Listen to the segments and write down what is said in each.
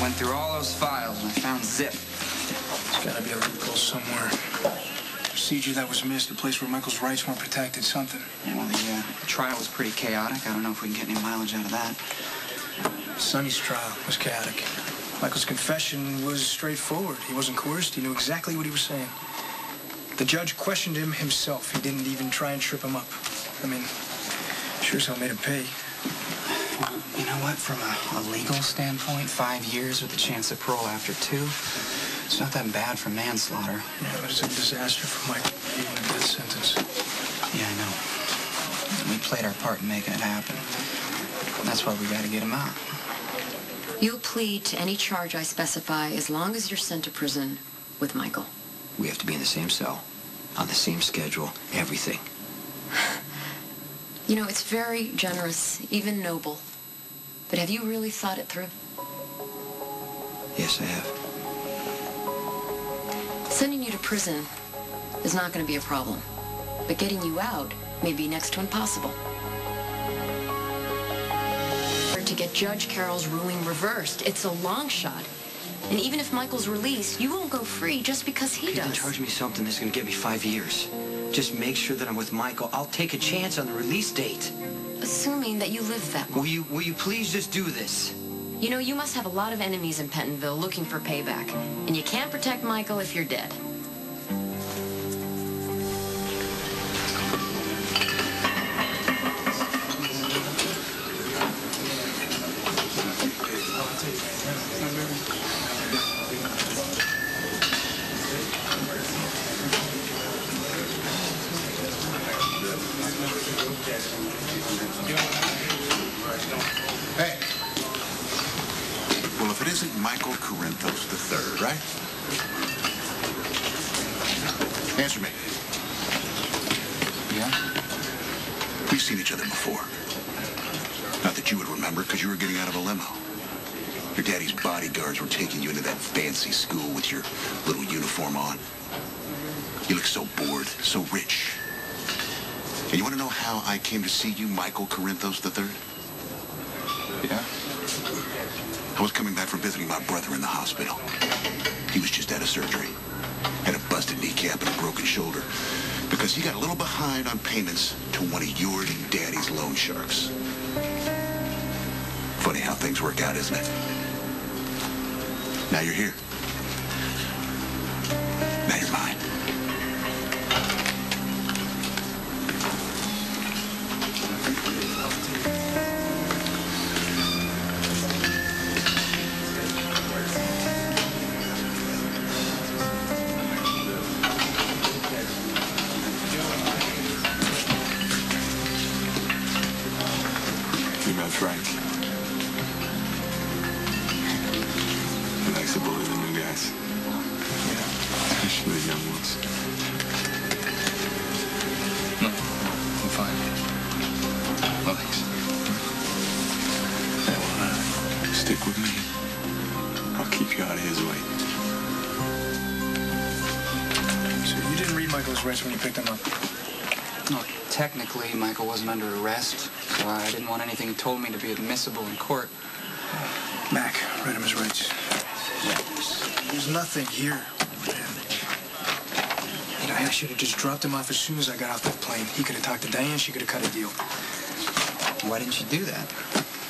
Went through all those files and I found Zip. There's gotta be a loophole somewhere. Procedure that was missed, a place where Michael's rights weren't protected, something. Yeah, well, the trial was pretty chaotic. I don't know if we can get any mileage out of that. Sonny's trial was chaotic. Michael's confession was straightforward. He wasn't coerced. He knew exactly what he was saying. The judge questioned him himself. He didn't even try and trip him up. I mean, sure as hell made him pay. You know what? From a legal standpoint, 5 years with a chance of parole after 2, it's not that bad for manslaughter. Yeah, but it's a disaster for Michael, even a death sentence. Yeah, I know. We played our part in making it happen. That's why we got to get him out. You'll plead to any charge I specify as long as you're sent to prison with Michael. We have to be in the same cell, on the same schedule, everything. You know, it's very generous, even noble. But have you really thought it through? Yes, I have. Sending you to prison is not going to be a problem. But getting you out may be next to impossible. To get Judge Carroll's ruling reversed, it's a long shot. And even if Michael's released, you won't go free just because he does. Then charge me something that's going to get me 5 years. Just make sure that I'm with Michael. I'll take a chance on the release date. Assuming that you live that long. Will you please just do this? You know, you must have a lot of enemies in Pentonville looking for payback. And you can't protect Michael if you're dead. Hey. Well, if it isn't Michael Corinthos III, right? Answer me. Yeah? We've seen each other before. Not that you would remember, because you were getting out of a limo. Your daddy's bodyguards were taking you into that fancy school with your little uniform on. You look so bored, so rich. And you want to know how I came to see you, Michael Corinthos III? Yeah? I was coming back from visiting my brother in the hospital. He was just out of surgery. Had a busted kneecap and a broken shoulder because he got a little behind on payments to one of your daddy's loan sharks. Funny how things work out, isn't it? Now you're here. Now you're mine. You met Frank. He likes to bully the new guys. Yeah. Especially the young ones. No, I'm fine. Well, thanks. Yeah, well, stick with me. I'll keep you out of his way. So you didn't read Michael's rights when you picked him up? No, technically, Michael wasn't under arrest, so I didn't want anything he told me to be admissible in court. Mac, read him his rights. There's nothing here, man. You know, I should have just dropped him off as soon as I got off that plane. He could have talked to Diane. She could have cut a deal. Why didn't you do that?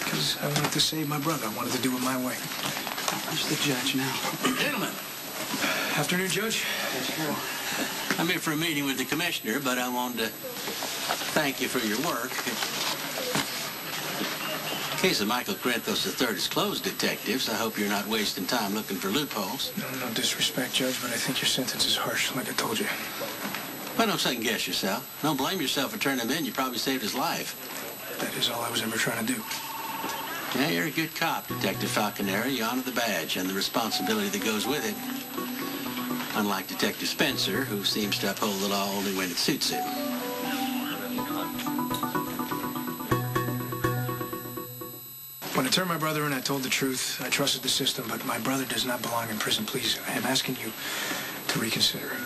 Because I wanted to save my brother. I wanted to do it my way. Where's the judge now? Gentlemen, Afternoon, Judge. I'm here for a meeting with the commissioner, but I wanted to thank you for your work. The case of Michael Corinthos III is closed, detectives. I hope you're not wasting time looking for loopholes. No disrespect, Judge, but I think your sentence is harsh, like I told you. Well, don't second guess yourself. Don't blame yourself for turning him in. You probably saved his life. That is all I was ever trying to do. Yeah, you're a good cop, Detective Falconeri. You honor the badge and the responsibility that goes with it. Unlike Detective Spencer, who seems to uphold the law only when it suits him. When I turned my brother in, I told the truth. I trusted the system, but my brother does not belong in prison. Please, I am asking you to reconsider.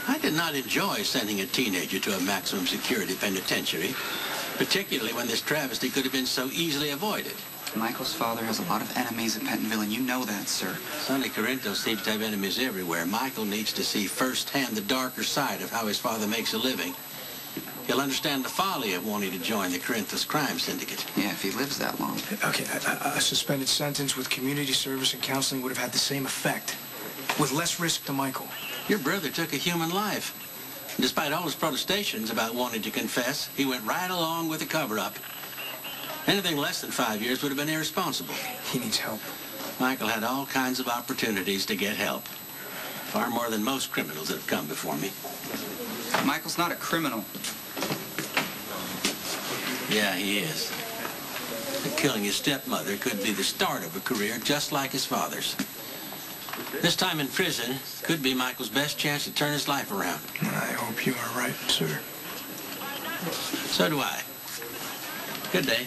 I did not enjoy sending a teenager to a maximum security penitentiary, particularly when this travesty could have been so easily avoided. Michael's father has a lot of enemies at Pentonville, and you know that, sir. Sonny Corinto seems to have enemies everywhere. Michael needs to see firsthand the darker side of how his father makes a living. He'll understand the folly of wanting to join the Corinthos crime syndicate. Yeah, if he lives that long. Okay, a suspended sentence with community service and counseling would have had the same effect, with less risk to Michael. Your brother took a human life. Despite all his protestations about wanting to confess, he went right along with the cover-up. Anything less than 5 years would have been irresponsible. He needs help. Michael had all kinds of opportunities to get help. Far more than most criminals that have come before me. Michael's not a criminal. Yeah, he is. But killing his stepmother could be the start of a career just like his father's. This time in prison could be Michael's best chance to turn his life around. I hope you are right, sir. So do I. Good day.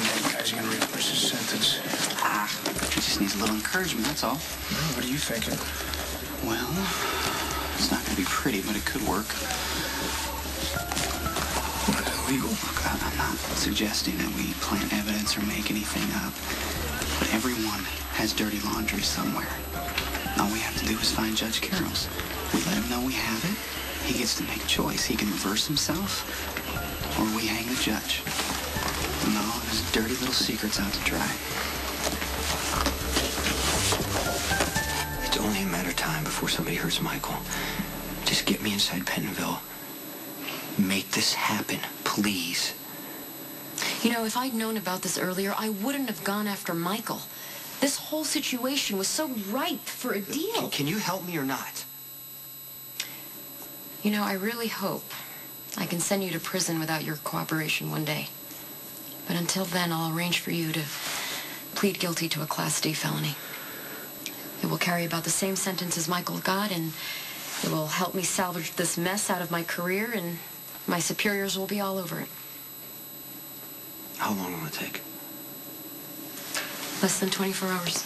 That guy's gonna reverse his sentence. He just needs a little encouragement, that's all. What are you thinking? Well, it's not going to be pretty, but it could work. What is illegal? Look, I'm not suggesting that we plant evidence or make anything up, but everyone has dirty laundry somewhere. All we have to do is find Judge Carroll's. We let him know we have it. He gets to make a choice. He can reverse himself, or we hang the judge. And all of his dirty little secrets out to dry. It's only a matter of time before somebody hurts Michael. Just get me inside Pentonville. Make this happen, please. You know, if I'd known about this earlier, I wouldn't have gone after Michael. This whole situation was so ripe for a deal. Can you help me or not? You know, I really hope I can send you to prison without your cooperation one day. But until then, I'll arrange for you to plead guilty to a Class D felony. It will carry about the same sentence as Michael got, and it will help me salvage this mess out of my career, and my superiors will be all over it. How long will it take? Less than 24 hours.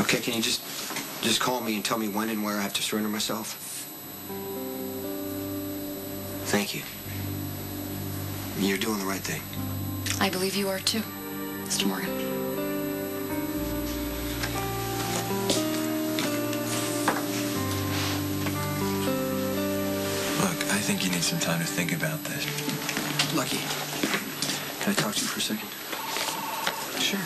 Okay, can you just call me and tell me when and where I have to surrender myself? Thank you. You're doing the right thing. I believe you are too, Mr. Morgan. Look, I think you need some time to think about this. Lucky, can I talk to you for a second? Sure.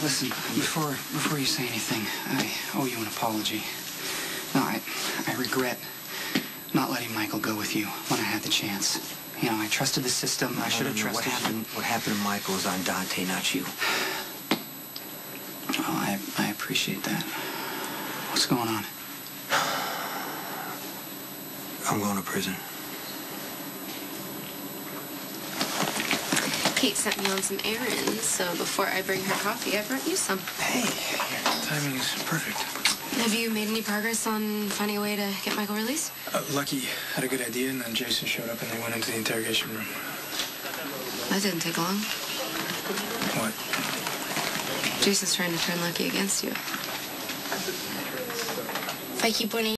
Listen, before you say anything, I owe you an apology. No, I regret not letting Michael go with you when I had the chance. You know, I trusted the system. I should have trusted you. What happened to Michael is on Dante, not you. Oh, I appreciate that. What's going on? I'm going to prison. Kate sent me on some errands, so before I bring her coffee, I brought you some. Hey, timing is perfect. Have you made any progress on finding a way to get Michael released? Lucky had a good idea, and then Jason showed up, and they went into the interrogation room. That didn't take long. What? Jason's trying to turn Lucky against you. If I keep winning,